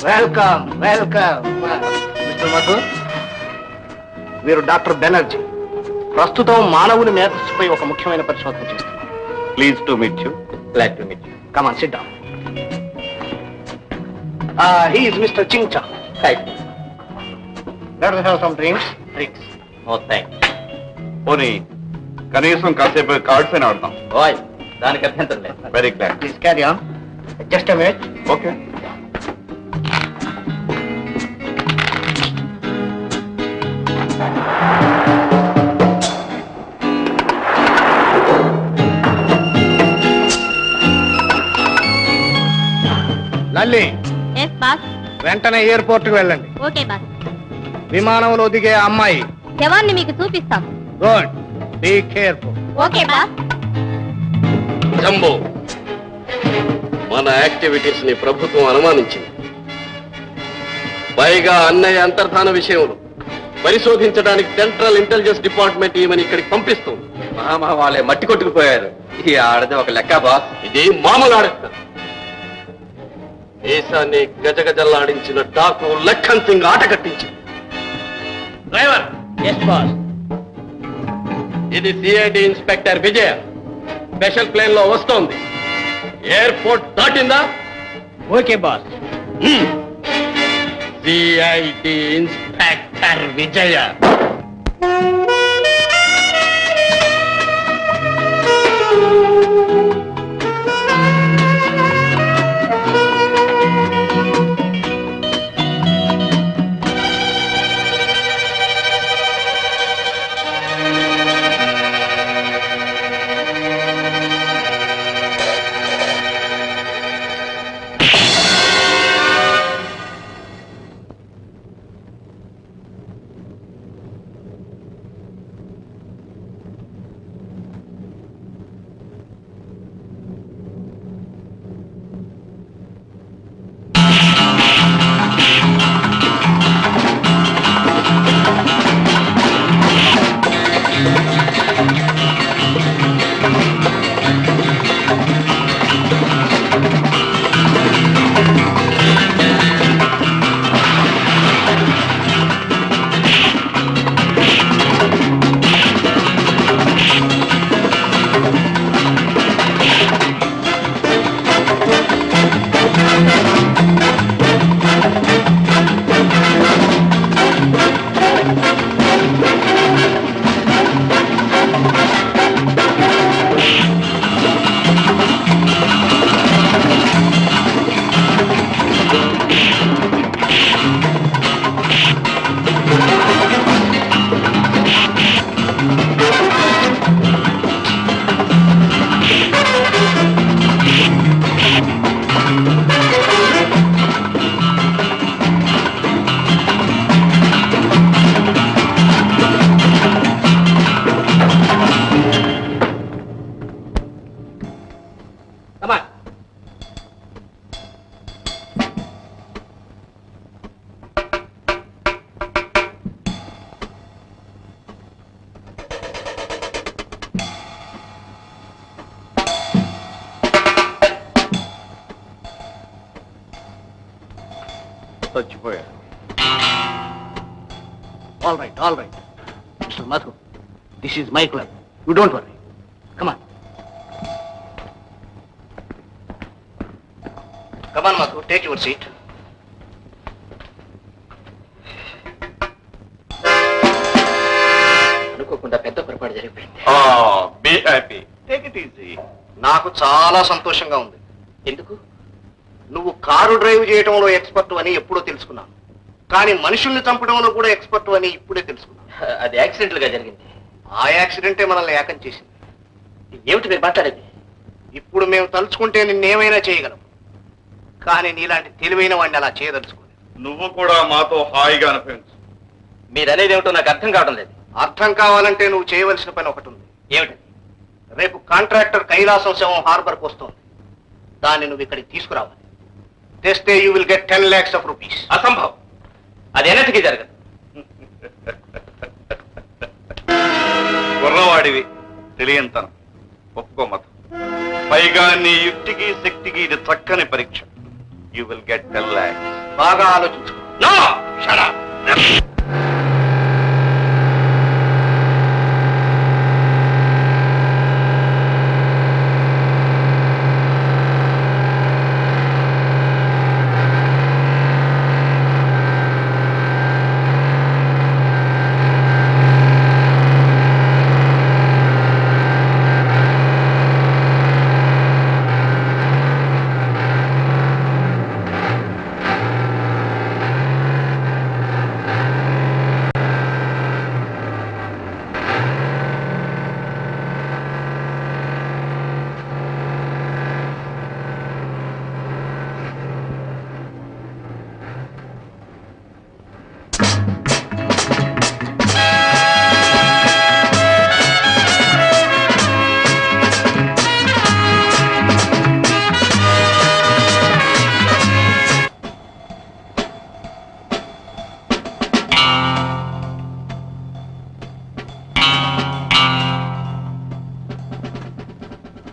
Welcome welcome mister Madhu, వీరు doctor Banerjee. ప్రస్తుతం మానవుని మేధస్సుపై ఒక ముఖ్యమైన పరిశోధన చేస్తున్నారు. Please to meet you. Glad to meet you. Come on, sit down. He is mister Chingcha. Let us have some drinks. Drinks. No thanks. పోనీ కనీసం కాసేపు కార్డ్స్ అయినా ఆడతాం. Boy, దానికి అభ్యంతరం లేదు. Very glad. Please carry on. Just a minute. Okay. Lalli, yes boss. వెంటనే airport కి వెళ్ళండి. Okay boss. విమానంలో దిగే అమ్మాయి. శవాన్ని మీకు చూపిస్తాం. Good, be careful. Okay boss. Jumbo, మన యాక్టివిటీస్ ని ప్రభుత్వం అనుమానించింది. పైగా అన్నయ్య అంతర్ధాన విషయంలో పరిశోధించడానికి సెంట్రల్ ఇంటెలిజెన్స్ డిపార్ట్మెంట్ ఈమెను ఇక్కడికి పంపిస్తుంది. మహామహా వాళ్ళే మట్టి కొట్టుకుపోయారు. ఈ ఆడది ఒక లెక్క బాస్. ఇది మామూలు ఆడత. దేశాన్ని గజగజల్లాడించిన డాకు లఖన్ సింగ్ ఆట కట్టించింది. Driver, yes boss. ఇది CID inspector Vijaya. Special plane లో వస్తోంది. ఎయిర్పోర్ట్ దాటిందా? Okay boss. CID inspector Vijaya. చచ్చిపోయారు. All right, all right. Mr. Madhu, this is my club. You don't worry. Come on. Come on, Madhu, take your seat. అనుకోకుండా పెద్ద పొరపాటు జరిగిపోయింది. Be happy. Take it easy. నాకు చాలా సంతోషంగా ఉంది. ఎందుకు? నువ్వు కారు డ్రైవ్ చేయడంలో ఎక్స్పర్ట్ అని ఎప్పుడో తెలుసుకున్నాను, కానీ మనుషుల్ని చంపడంలో కూడా ఎక్స్పర్ట్ అని ఇప్పుడే తెలుసుకున్నాను. అది యాక్సిడెంట్ గా జరిగింది. ఆ యాక్సిడెంటే మనల్ని ఏకం చేసింది. ఏమిటి మీరు మాట్లాడేది? ఇప్పుడు మేము తలుచుకుంటే నిన్నేమైనా చేయగలం, కానీ నీలాంటి తెలివైన వాడిని అలా చేయదలుచుకోలేదు. నువ్వు కూడా మాతో హాయిగా అనిపించు. మీరు అనేది ఏమిటో నాకు అర్థం కావడం లేదు. అర్థం కావాలంటే నువ్వు చేయవలసిన పని ఒకటి ఉంది. ఏమిటి? రేపు కాంట్రాక్టర్ కైలాసం శవం హార్బర్కి వస్తోంది. దాన్ని నువ్వు ఇక్కడికి తీసుకురావాలి. తెస్తే you will get 10 lakhs of rupees. అసంభవం. అది ఎన్నటికీ జరగదు. కుర్రవాడివి, తెలియంతనం. ఒప్పుకోమత. పైగా నీ యుక్తికి శక్తికి ఇది చక్కని పరీక్ష. You will get 10 lakhs. బాగా ఆలోచించు. No shut up.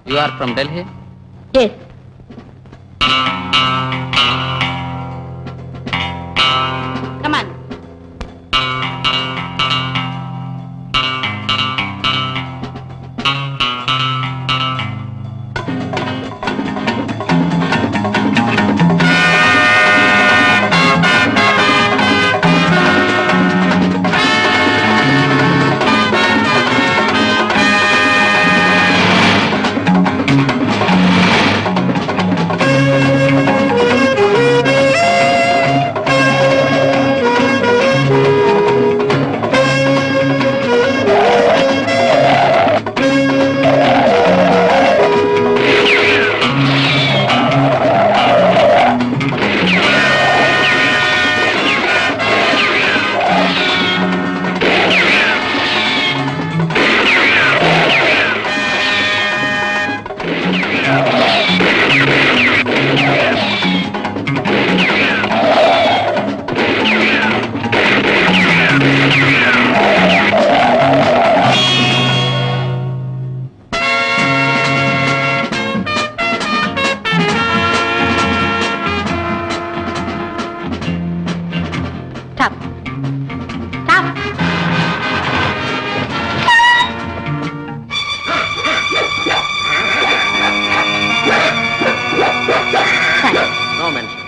You are from Delhi? Yes. Come on. Stop. Stop. No mention.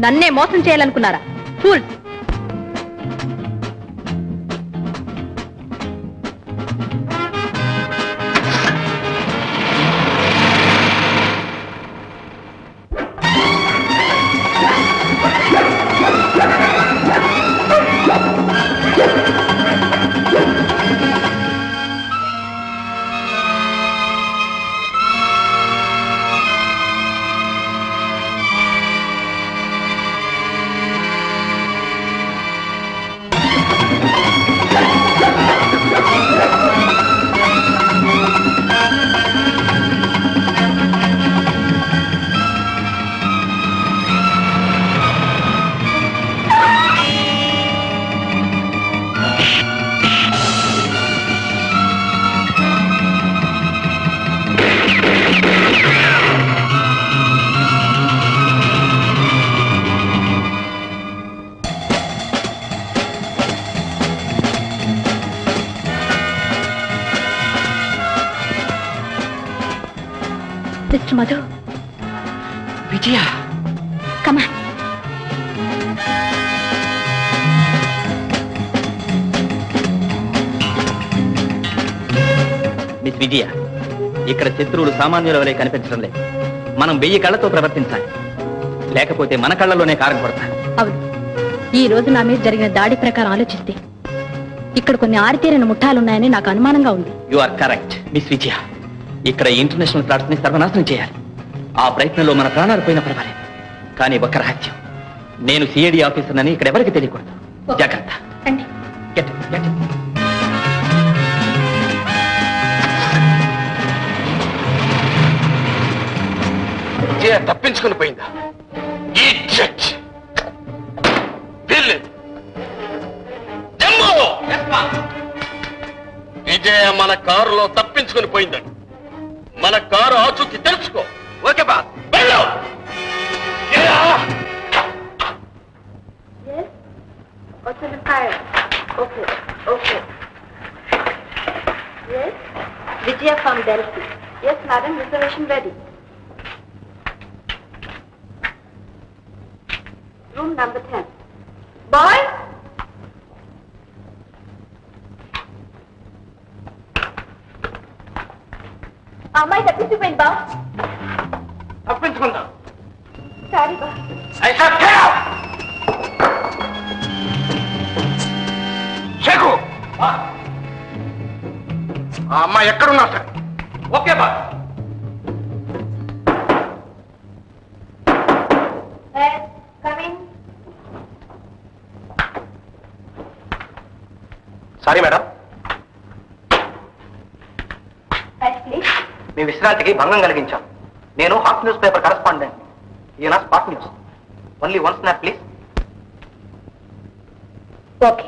నన్నే మోసం చేయాలనుకున్నారా? Fools. Sister Madhu, Vijaya, come on. Miss Vijaya, ఇక్కడ శత్రువులు సామాన్యుల వలె కనిపించడం లేదు. మనం 1000 కళ్ళతో ప్రవర్తించాలి, లేకపోతే మన కళ్ళలోనే కారం కొడతారు. అవును, ఈ రోజు నా మీద జరిగిన దాడి ప్రకారం ఆలోచిస్తే ఇక్కడ కొన్ని ఆరితేరిన ముఠాలున్నాయని నాకు అనుమానంగా ఉంది. You are correct miss Vijaya. ఇక్కడ ఇంటర్నేషనల్ ఫ్లాట్స్ ని సర్వనాశనం చేయాలి. ఆ ప్రయత్నంలో మన ప్రాణాలు పోయినా పర్వాలేదు. కానీ ఒక రహస్యం, నేను సిఐడి ఆఫీసర్ అని ఇక్కడ ఎవరికి తెలియకూడదు. జాగ్రత్త. రండి. Get it, get it. విజయ తప్పించుకుని పోయిందా? ఈ జడ్జ్ జమ్మూ విజయ మన కారులో తప్పించుకుని పోయిందండి. మన కారు ఆచూకీ తెలుసుకో. ఓకే బా, వెళ్ళు. Vijaya from Delhi. Yes, madam, reservation ready. Room number 10. Boy! అమ్మాయి తప్పించిపోయింది బా. తప్పించుకుందాం. సారీ బా. శేఖు, ఆ అమ్మాయి ఎక్కడున్నా సరే. ఓకే బా. సారీ మేడం, మీ విశ్రాంతికి భంగం కలిగించాం. నేను హాట్ న్యూస్ పేపర్ కరెస్పాండెంట్. ఈయన spot news. Only one snap please. Okay.